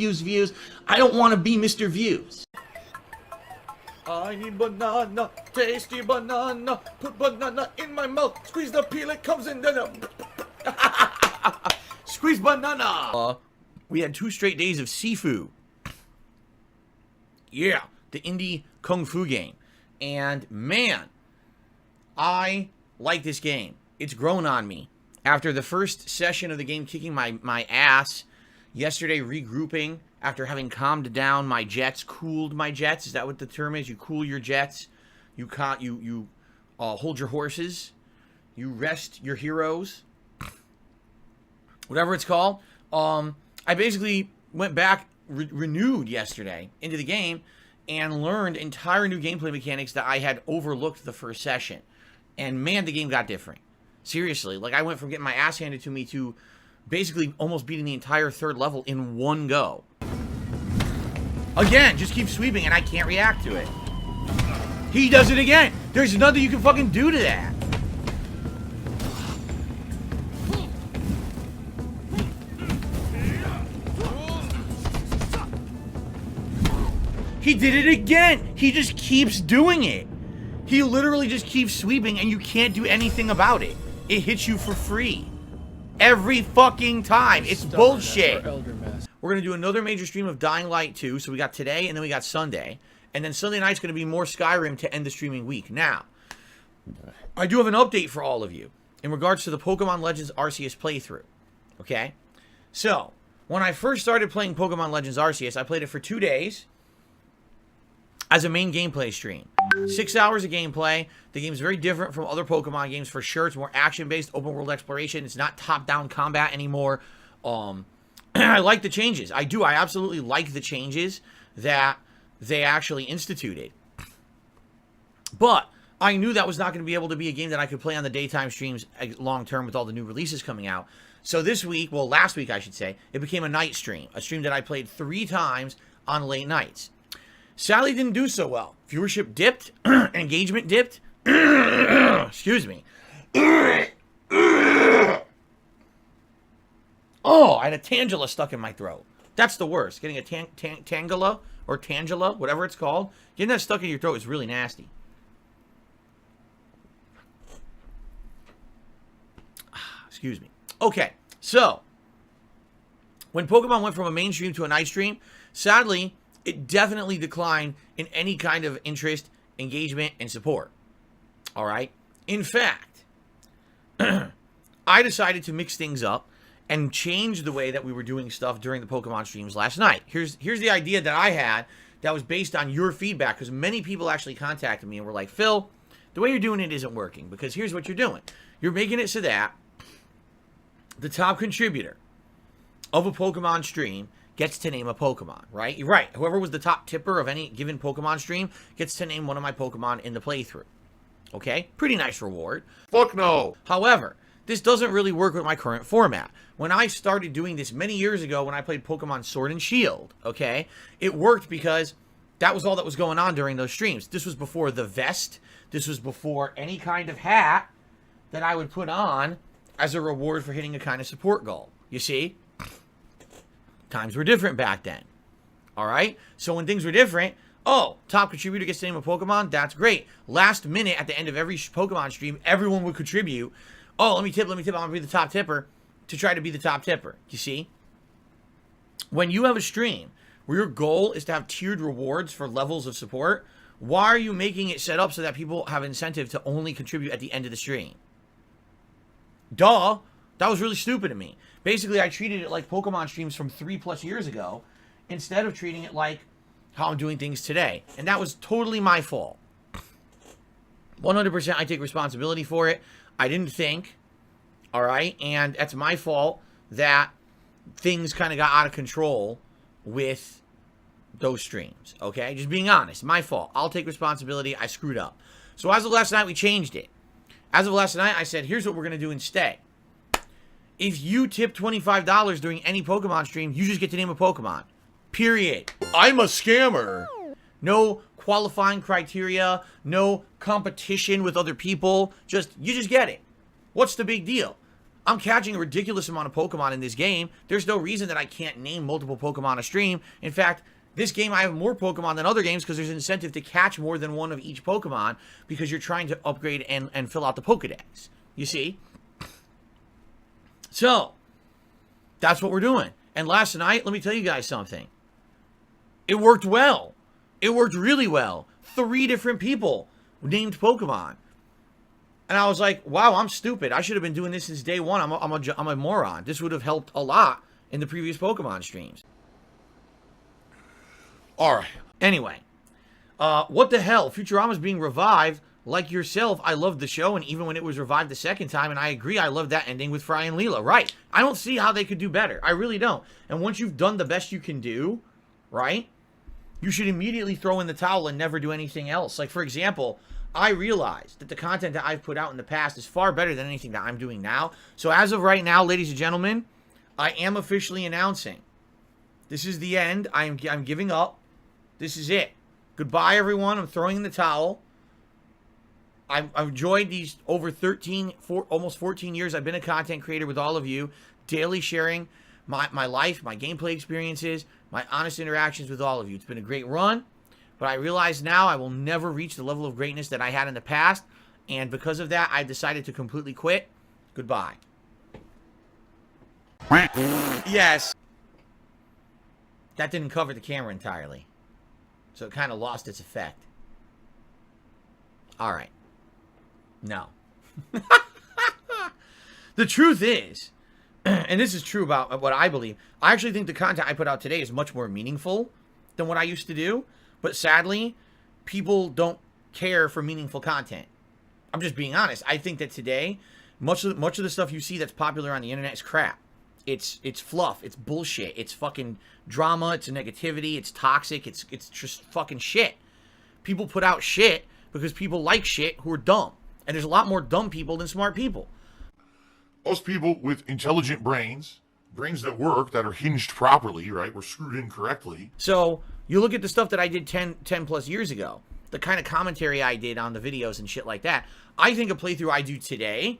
views. I don't want to be Mr. Views. I need banana, tasty banana, put banana in my mouth, squeeze the peel, it comes in, then squeeze banana. We had 2 straight days of Sifu. Yeah, the indie kung fu game. And man, I like this game. It's grown on me. After the first session of the game kicking my ass, yesterday regrouping, after having calmed down my jets, cooled my jets. Is that what the term is? You cool your jets. You hold your horses. You rest your heroes. Whatever it's called. I basically went back, renewed yesterday into the game, and learned entire new gameplay mechanics that I had overlooked the first session. And man, the game got different. Seriously, like I went from getting my ass handed to me to basically almost beating the entire 3rd level in one go. Again, just keep sweeping and I can't react to it. He does it again. There's nothing you can fucking do to that. He did it again. He just keeps doing it. He literally just keeps sweeping and you can't do anything about it. It hits you for free. Every fucking time. It's bullshit. We're going to do another major stream of Dying Light 2. So we got today and then we got Sunday. And then Sunday night's going to be more Skyrim to end the streaming week. Now, I do have an update for all of you in regards to the Pokemon Legends Arceus playthrough. Okay? So, when I first started playing Pokemon Legends Arceus, I played it for 2 days as a main gameplay stream. 6 hours of gameplay. The game's very different from other Pokemon games for sure. It's more action-based, open-world exploration. It's not top-down combat anymore. I like the changes. I do. I absolutely like the changes that they actually instituted. But I knew that was not going to be able to be a game that I could play on the daytime streams long-term with all the new releases coming out. So this week, well, last week I should say, it became a night stream. A stream that I played 3 times on late nights. Sadly, didn't do so well. Viewership dipped. Engagement dipped. Excuse me. Oh, I had a tangela stuck in my throat. That's the worst. Getting a tangela or tangela, whatever it's called. Getting that stuck in your throat is really nasty. Excuse me. Okay, so when Pokemon went from a mainstream to a night stream, sadly, it definitely declined in any kind of interest, engagement, and support. All right? In fact, I decided to mix things up and change the way that we were doing stuff during the Pokemon streams last night. Here's the idea that I had that was based on your feedback, because many people actually contacted me and were like, Phil, the way you're doing it isn't working, because here's what you're doing. You're making it so that the top contributor of a Pokemon stream gets to name a Pokemon, right? You're right. Whoever was the top tipper of any given Pokemon stream gets to name one of my Pokemon in the playthrough. Okay? Pretty nice reward. Fuck no. However, this doesn't really work with my current format. When I started doing this many years ago when I played Pokemon Sword and Shield, okay, it worked because that was all that was going on during those streams. This was before the vest. This was before any kind of hat that I would put on as a reward for hitting a kind of support goal. You see? Times were different back then. All right? So when things were different, oh, top contributor gets to name a Pokemon. That's great. Last minute at the end of every Pokemon stream, everyone would contribute. Oh, let me tip. I'm going to be the top tipper to try to be the top tipper. You see? When you have a stream where your goal is to have tiered rewards for levels of support, why are you making it set up so that people have incentive to only contribute at the end of the stream? Duh. That was really stupid to me. Basically, I treated it like Pokemon streams from 3+ years ago instead of treating it like how I'm doing things today. And that was totally my fault. 100% I take responsibility for it. I didn't think, all right? And that's my fault that things kind of got out of control with those streams, okay? Just being honest, my fault. I'll take responsibility. I screwed up. So as of last night, we changed it. As of last night, I said, here's what we're going to do instead. If you tip $25 during any Pokemon stream, you just get to name a Pokemon. Period. I'm a scammer. No qualifying criteria, no competition with other people. You just get it. What's the big deal? I'm catching a ridiculous amount of Pokemon in this game. There's no reason that I can't name multiple Pokemon a stream. In fact, this game I have more Pokemon than other games because there's an incentive to catch more than one of each Pokemon because you're trying to upgrade and fill out the Pokedex. You see? So, that's what we're doing. And last night, let me tell you guys something. It worked well. It worked really well. 3 different people named Pokemon. And I was like, wow, I'm stupid. I should have been doing this since day one. I'm a moron. This would have helped a lot in the previous Pokemon streams. All right. Anyway, what the hell? Futurama's being revived. Like yourself, I loved the show, and even when it was revived the second time, and I agree, I loved that ending with Fry and Leela. Right. I don't see how they could do better. I really don't. And once you've done the best you can do, right, you should immediately throw in the towel and never do anything else. Like, for example, I realize that the content that I've put out in the past is far better than anything that I'm doing now. So as of right now, ladies and gentlemen, I am officially announcing this is the end. I'm giving up. This is it. Goodbye, everyone. I'm throwing in the towel. I've enjoyed these over almost 14 years I've been a content creator with all of you, daily sharing my life, my gameplay experiences, my honest interactions with all of you. It's been a great run. But I realize now I will never reach the level of greatness that I had in the past. And because of that, I've decided to completely quit. Goodbye. Yes. That didn't cover the camera entirely. So it kind of lost its effect. All right. No. The truth is, and this is true about what I believe, I actually think the content I put out today is much more meaningful than what I used to do. But sadly, people don't care for meaningful content. I'm just being honest. I think that today, much of the stuff you see that's popular on the internet is crap. It's fluff. It's bullshit. It's fucking drama. It's negativity. It's toxic. It's just fucking shit. People put out shit because people like shit who are dumb. And there's a lot more dumb people than smart people. Most people with intelligent brains that work, that are hinged properly, right? We're screwed in correctly. So you look at the stuff that I did 10 plus years ago, the kind of commentary I did on the videos and shit like that. I think a playthrough I do today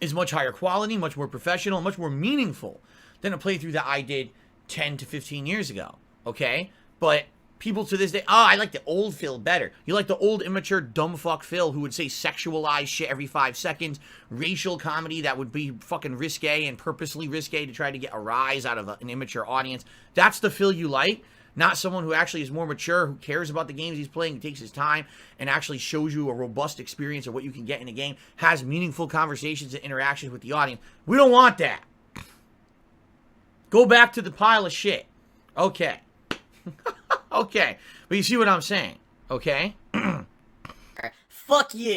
is much higher quality, much more professional, much more meaningful than a playthrough that I did 10 to 15 years ago, okay? But people to this day, I like the old Phil better. You like the old immature dumb fuck Phil who would say sexualized shit every 5 seconds, racial comedy that would be fucking risque and purposely risque to try to get a rise out of an immature audience. That's the Phil you like, not someone who actually is more mature, who cares about the games he's playing, takes his time, and actually shows you a robust experience of what you can get in a game, has meaningful conversations and interactions with the audience. We don't want that. Go back to the pile of shit. Okay. Okay. But you see what I'm saying, okay? Fuck you.